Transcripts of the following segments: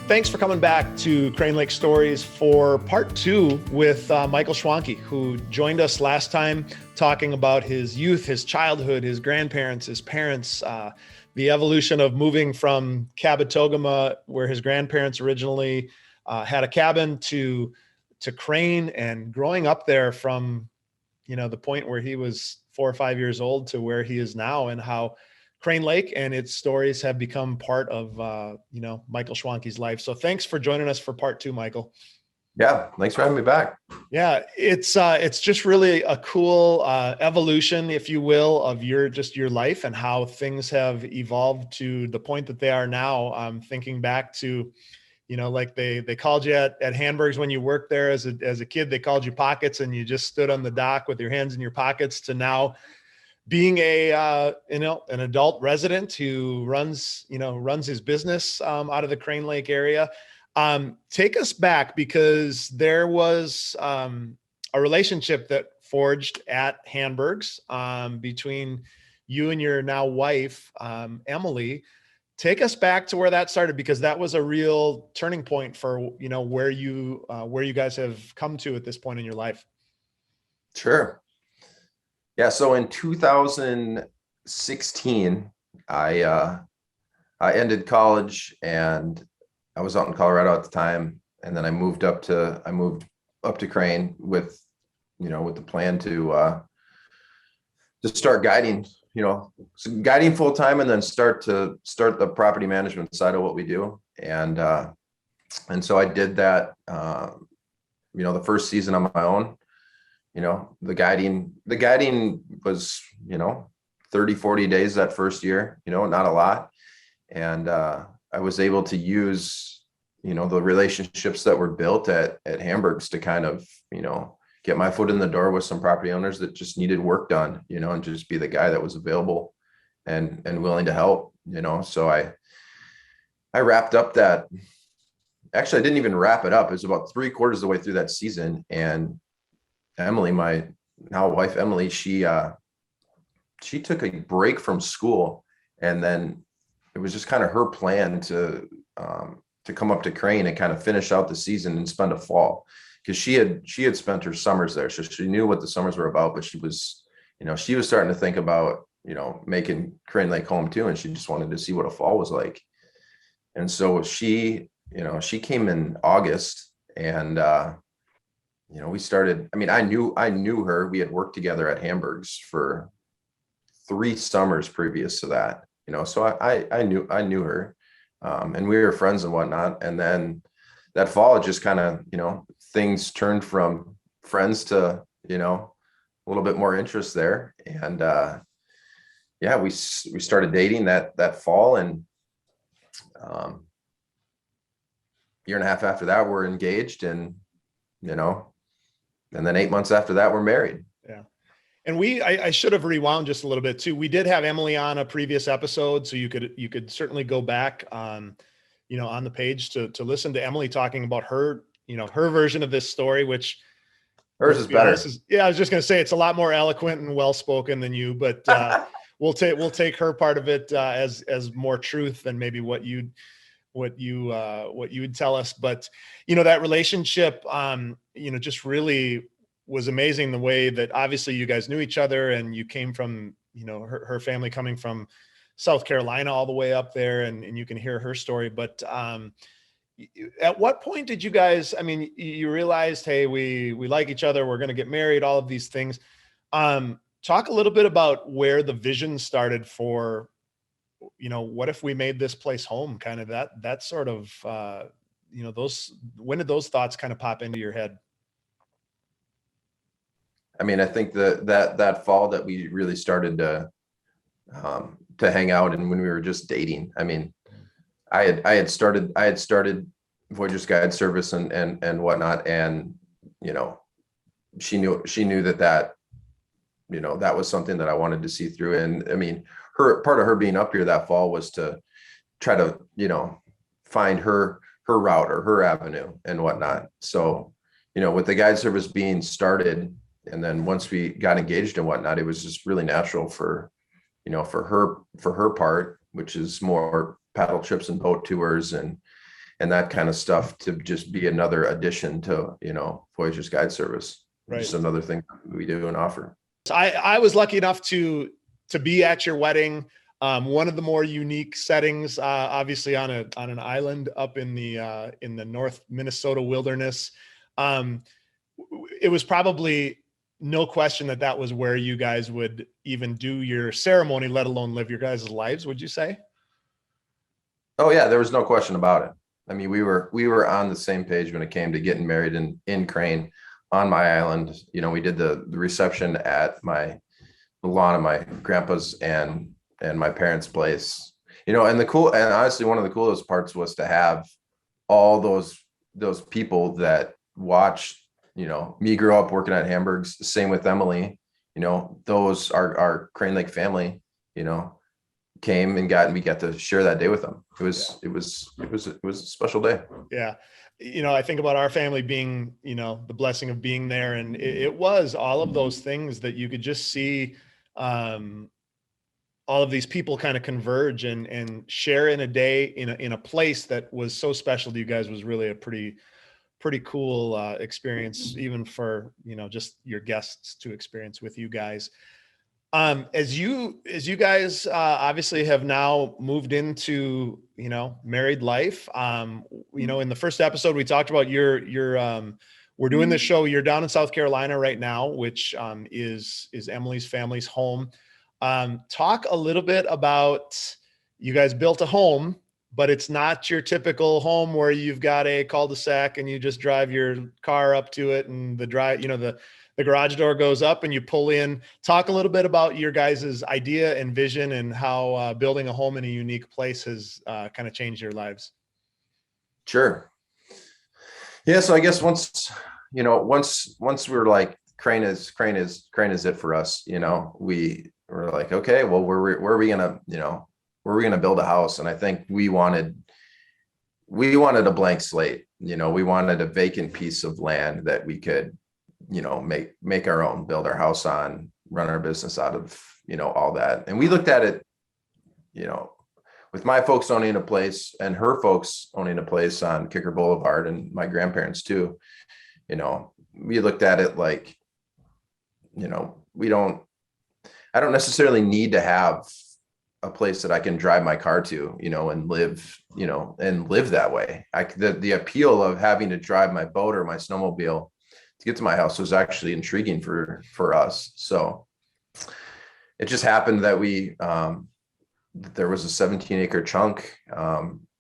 Thanks for coming back to Crane Lake Stories for part two with Michael Schwanke, who joined us last time talking about his youth, his childhood, his grandparents, his parents, the evolution of moving from Cabotogama, where his grandparents originally had a cabin, to Crane, and growing up there from, the point where he was 4 or 5 years old to where he is now, and how Crane Lake and its stories have become part of, Michael Schwanke's life. So thanks for joining us for part two, Michael. Yeah, thanks for having me back. Yeah, it's just really a cool evolution, if you will, of your life and how things have evolved to the point that they are now. Thinking back to, like they called you at Hamburg's when you worked there as a kid, they called you Pockets, and you just stood on the dock with your hands in your pockets, to now being an adult resident who runs his business out of the Crane Lake area. Take us back, because there was a relationship that forged at Hamburg's between you and your now wife, Emily. Take us back to where that started, because that was a real turning point for, where you guys have come to at this point in your life. Sure. Yeah. So in 2016, I ended college, and I was out in Colorado at the time. And then I moved up to Crane with the plan to start guiding, guiding full time, and then start the property management side of what we do. And so I did that, the first season on my own. The guiding was, 30, 40 days that first year, not a lot. And I was able to use, the relationships that were built at Hamburg's to kind of, get my foot in the door with some property owners that just needed work done, and just be the guy that was available and willing to help, So I wrapped up that. Actually, I didn't even wrap it up. It was about 3/4 of the way through that season. And Emily, my now wife, Emily, she took a break from school, and then it was just kind of her plan to come up to Crane and kind of finish out the season and spend a fall, because she had spent her summers there, so she knew what the summers were about. But she was starting to think about making Crane Lake home too, and she just wanted to see what a fall was like. And so she came in August, and we started. I mean, I knew her. We had worked together at Hamburg's for 3 summers previous to that. So I knew her, and we were friends and whatnot. And then that fall, it just kind of, things turned from friends to, a little bit more interest there. And we started dating that fall, and year and a half after that, we're engaged, and and then 8 months after that, we're married. Yeah. And I should have rewound just a little bit too. We did have Emily on a previous episode, so you could certainly go back on the page to listen to Emily talking about her, her version of this story, which hers is better. I was just going to say, it's a lot more eloquent and well-spoken than you, but we'll take her part of it as more truth than maybe what you would tell us. But that relationship just really was amazing, the way that obviously you guys knew each other, and you came from her family coming from South Carolina all the way up there, and you can hear her story. But at what point did you guys, you realized, hey, we like each other, we're going to get married, all of these things. Talk a little bit about where the vision started for, what if we made this place home, kind of that sort of, when did those thoughts kind of pop into your head? I think that fall that we really started to hang out, and when we were just dating, I had started Voyager's Guide service and whatnot. And, she knew that that was something that I wanted to see through. And her part of her being up here that fall was to try to, find her route or her avenue and whatnot. So, with the guide service being started, and then once we got engaged and whatnot, it was just really natural for her part, which is more paddle trips and boat tours and and that kind of stuff to just be another addition to, Voyager's guide service. Right. Just another thing we do and offer. So I was lucky enough to be at your wedding. One of the more unique settings, obviously on an island up in the North Minnesota wilderness. It was probably no question that was where you guys would even do your ceremony, let alone live your guys' lives. Would you say? Oh yeah, there was no question about it. I mean, we were on the same page when it came to getting married in Crane on my island. We did the reception at the lawn of my grandpa's and my parents' place. And honestly, one of the coolest parts was to have all those people that watched, me grow up working at Hamburg's. Same with Emily. Those are our Crane Lake family, came and we got to share that day with them. It was a special day. Yeah. I think about our family being, the blessing of being there, and it was all of those things that you could just see, all of these people kind of converge and share in a day in a place that was so special to you guys. Was really a pretty cool experience, even for, just your guests to experience with you guys. As you guys obviously have now moved into, married life. In the first episode, we talked about we're doing this show. You're down in South Carolina right now, which is Emily's family's home. Talk a little bit about, you guys built a home, but it's not your typical home where you've got a cul-de-sac and you just drive your car up to it and the garage door goes up and you pull in. Talk a little bit about your guys' idea and vision and how building a home in a unique place has kind of changed your lives. Sure. Yeah. So I guess once we were like, Crane is it for us. We were like, okay, well, where are we gonna build a house? And I think we wanted a blank slate. We wanted a vacant piece of land that we could, make our own, build our house on, run our business out of, all that. And we looked at it, with my folks owning a place and her folks owning a place on Kicker Boulevard, and my grandparents too. We looked at it like, I don't necessarily need to have a place that I can drive my car to, and live that way. The appeal of having to drive my boat or my snowmobile to get to my house was actually intriguing for us. So it just happened that there was a 17-acre chunk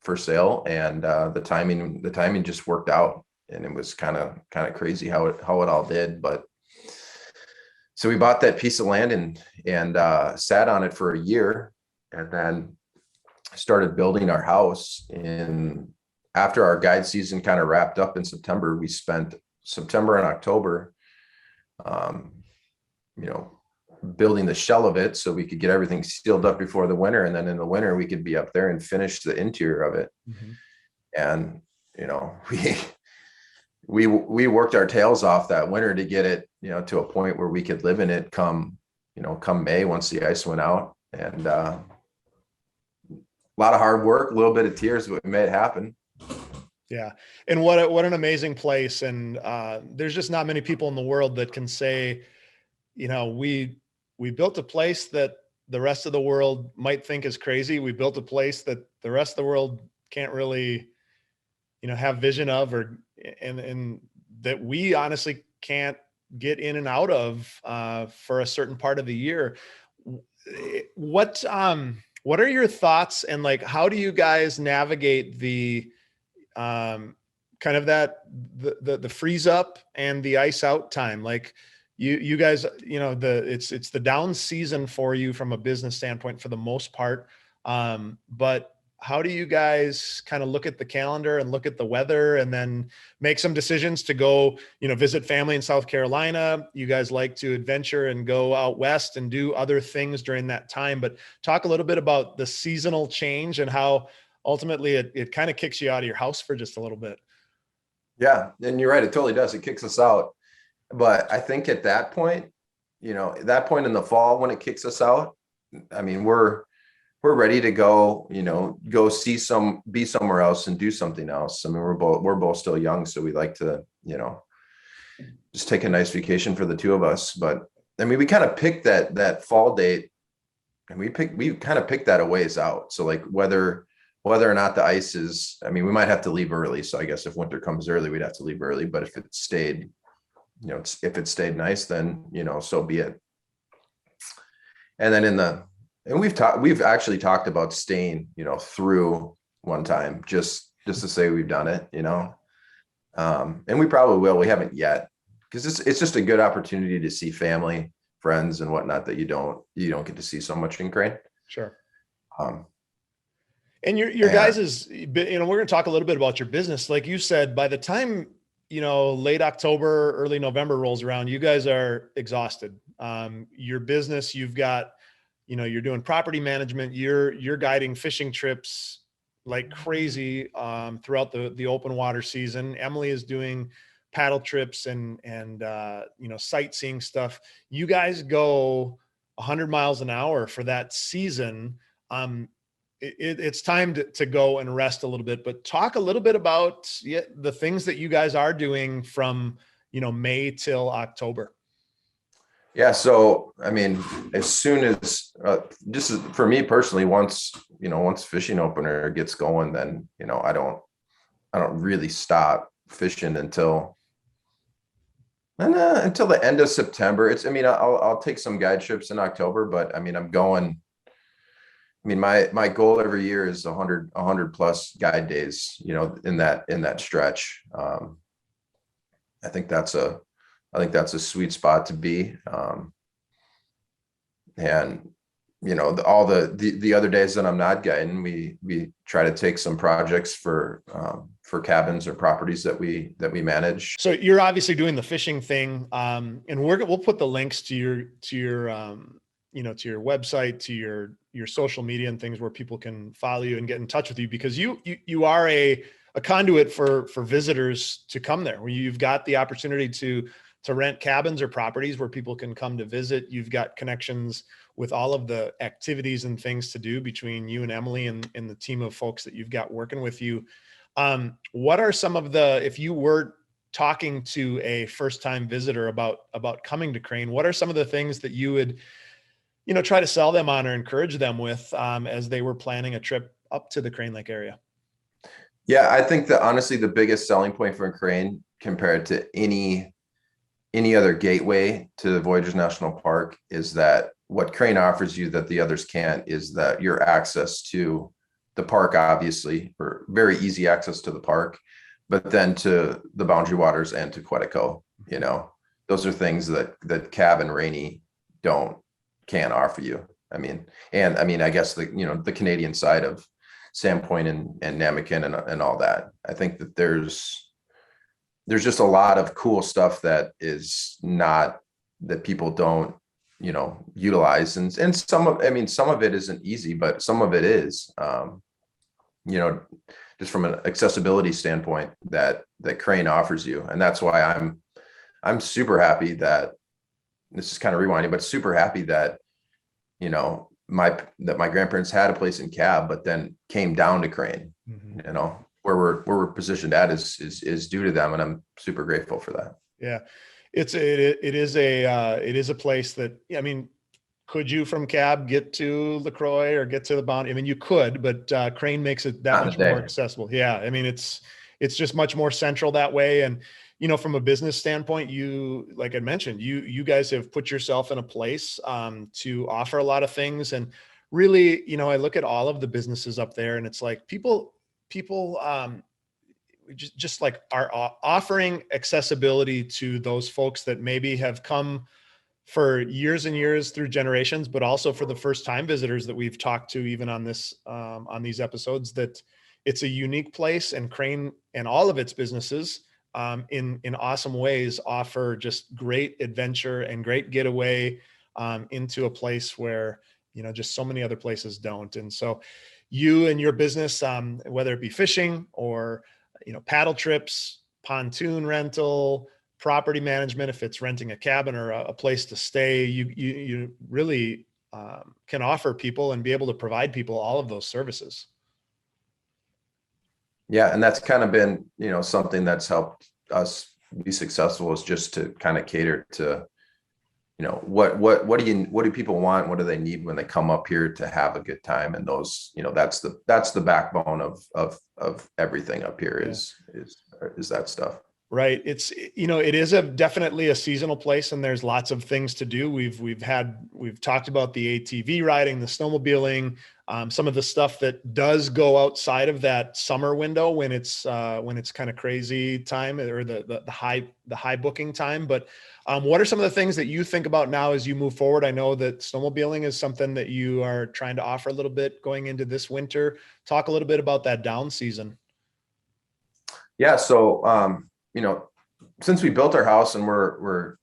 for sale, and the timing just worked out, and it was kind of crazy how it all did. But so we bought that piece of land and sat on it for a year, and then started building our house. After our guide season kind of wrapped up in September, we spent September and October, building the shell of it so we could get everything sealed up before the winter. And then in the winter, we could be up there and finish the interior of it. Mm-hmm. And, we worked our tails off that winter to get it, to a point where we could live in it come May, once the ice went out. And a lot of hard work, a little bit of tears, but we made it happen. Yeah. And what an amazing place. And there's just not many people in the world that can say, we built a place that the rest of the world might think is crazy. We built a place that the rest of the world can't really, have vision of, and that we honestly can't get in and out of for a certain part of the year. What are your thoughts, and like, how do you guys navigate the kind of the freeze up and the ice out time? Like you guys, it's the down season for you from a business standpoint for the most part. But how do you guys kind of look at the calendar and look at the weather and then make some decisions to go, visit family in South Carolina? You guys like to adventure and go out west and do other things during that time, but talk a little bit about the seasonal change and how ultimately it kind of kicks you out of your house for just a little bit. Yeah. And you're right. It totally does. It kicks us out. But I think at that point, at that point in the fall, when it kicks us out, I mean, we're we're ready to go, go be somewhere else and do something else. I mean, we're both still young, so we like to, just take a nice vacation for the two of us. But I mean, we kind of picked that fall date, and we kind of picked that a ways out. So like whether or not the ice is, I mean, we might have to leave early. So I guess if winter comes early, we'd have to leave early. But if it stayed, if it stayed nice, then, so be it. And then we've actually talked about staying, through one time, just to say we've done it, and we probably will. We haven't yet, because it's just a good opportunity to see family, friends, and whatnot that you don't get to see so much in Crane. Sure. Um, And your guys is, we're going to talk a little bit about your business. Like you said, by the time, late October, early November rolls around, you guys are exhausted. Your business, you've got, you're doing property management, you're guiding fishing trips like crazy, throughout the open water season. Emily is doing paddle trips and sightseeing stuff. You guys go 100 miles an hour for that season. It's time to go and rest a little bit, but talk a little bit about the things that you guys are doing from, May till October. Yeah. So, I mean, as soon as, just for me personally, once fishing opener gets going, then, I don't really stop fishing until the end of September. I mean, I'll take some guide trips in October, but I mean, my goal every year is 100 plus guide days, in that stretch. I think that's a sweet spot to be. And all the other days that I'm not guiding, we try to take some projects for cabins or properties that we manage. So you're obviously doing the fishing thing, and we'll put the links to your to your website, to your social media and things where people can follow you and get in touch with you, because you are a conduit for visitors to come there, where you've got the opportunity to rent cabins or properties where people can come to visit. You've got connections with all of the activities and things to do between you and Emily and the team of folks that you've got working with you. What are some of if you were talking to a first-time visitor about coming to Crane, what are some of the things that you would, try to sell them on or encourage them with, as they were planning a trip up to the Crane Lake area? Yeah, I think that honestly, the biggest selling point for Crane compared to any other gateway to the Voyageurs National Park is that what Crane offers you that the others can't is that your access to the park, obviously, or very easy access to the park, but then to the Boundary Waters and to Quetico. Those are things that Cab and Rainy can't offer you. I mean, I guess the Canadian side of Sandpoint and Namakin and all that. I think that there's just a lot of cool stuff that people don't, utilize. And some of it isn't easy, but some of it is, just from an accessibility standpoint that Crane offers you. And that's why I'm super happy that, this is kind of rewinding, but super happy that, my grandparents had a place in Cab, but then came down to Crane. Mm-hmm. Where we're positioned at is due to them, and I'm super grateful for that. Yeah, it is a place that, I mean, could you from Cab get to LaCroix or get to the Bound? I mean, you could, but Crane makes it that much more accessible. Yeah, I mean, it's just much more central that way. And from a business standpoint, like I mentioned, you guys have put yourself in a place to offer a lot of things. And really, I look at all of the businesses up there, and it's like people just like are offering accessibility to those folks that maybe have come for years and years through generations, but also for the first time visitors that we've talked to, even on these episodes, that it's a unique place. And Crane and all of its businesses, in awesome ways, offer just great adventure and great getaway into a place where, just so many other places don't. And so you and your business, whether it be fishing or, paddle trips, pontoon rental, property management, if it's renting a cabin or a place to stay, you really can offer people and be able to provide people all of those services. Yeah. And that's kind of been, something that's helped us be successful, is just to kind of cater to, what do people want? What do they need when they come up here to have a good time? And those, that's the backbone of everything up here is that stuff. Right. It's, it is definitely a seasonal place, and there's lots of things to do. We've talked about the ATV riding, the snowmobiling, some of the stuff that does go outside of that summer window when it's kind of crazy time, or the high booking time. But what are some of the things that you think about now as you move forward? I know that snowmobiling is something that you are trying to offer a little bit going into this winter. Talk a little bit about that down season. Yeah. So, since we built our house and we're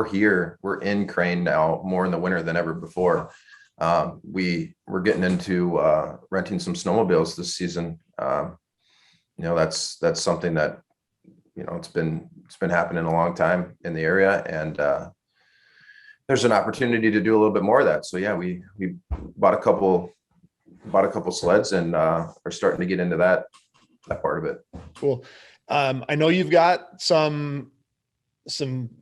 here, we're in Crane now more in the winter than ever before. We're getting into renting some snowmobiles this season. That's something that, it's been happening a long time in the area, and there's an opportunity to do a little bit more of that. So yeah, we bought a couple sleds and are starting to get into that part of it. Cool. I know you've got some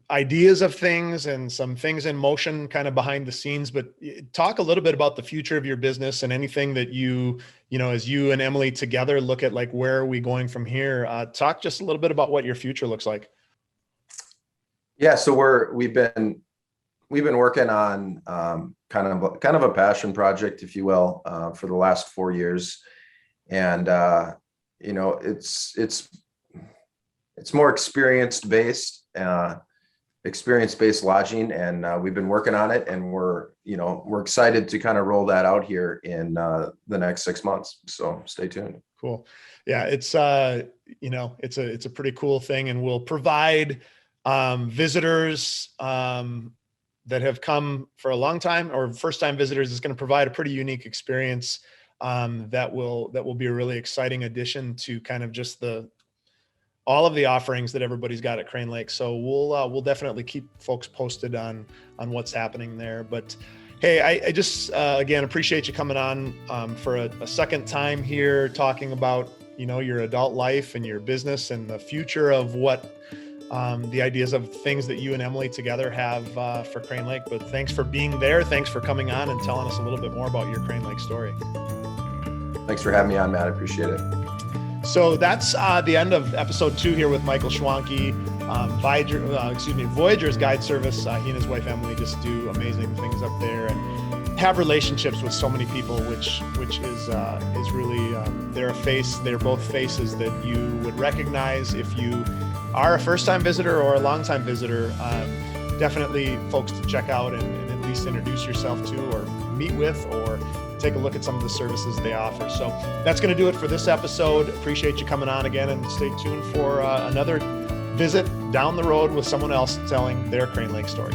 ideas of things and some things in motion kind of behind the scenes, but talk a little bit about the future of your business and anything that as you and Emily together look at, like, where are we going from here? Talk just a little bit about what your future looks like. Yeah. So we've been working on kind of a passion project, if you will, for the last 4 years. And, it's more experience-based lodging. And we've been working on it, and we're excited to kind of roll that out here in the next 6 months. So stay tuned. Cool. Yeah. It's, it's a pretty cool thing, and we'll provide visitors that have come for a long time, or first-time visitors. Is going to provide a pretty unique experience that will be a really exciting addition to kind of just all of the offerings that everybody's got at Crane Lake. So we'll definitely keep folks posted on what's happening there. But hey, I just again appreciate you coming on for a second time here, talking about your adult life and your business and the future of what the ideas of things that you and Emily together have for Crane Lake. But thanks for being there. Thanks for coming on and telling us a little bit more about your Crane Lake story. Thanks for having me on, Matt. I appreciate it. So that's the end of episode 2 here with Michael Schwanke, Voyager's guide service. He and his wife Emily just do amazing things up there and have relationships with so many people, which is really they're both faces that you would recognize if you are a first-time visitor or a long-time visitor. Definitely folks to check out and at least introduce yourself to, or meet with, or take a look at some of the services they offer. So that's going to do it for this episode. Appreciate you coming on again, and stay tuned for another visit down the road with someone else telling their Crane Lake story.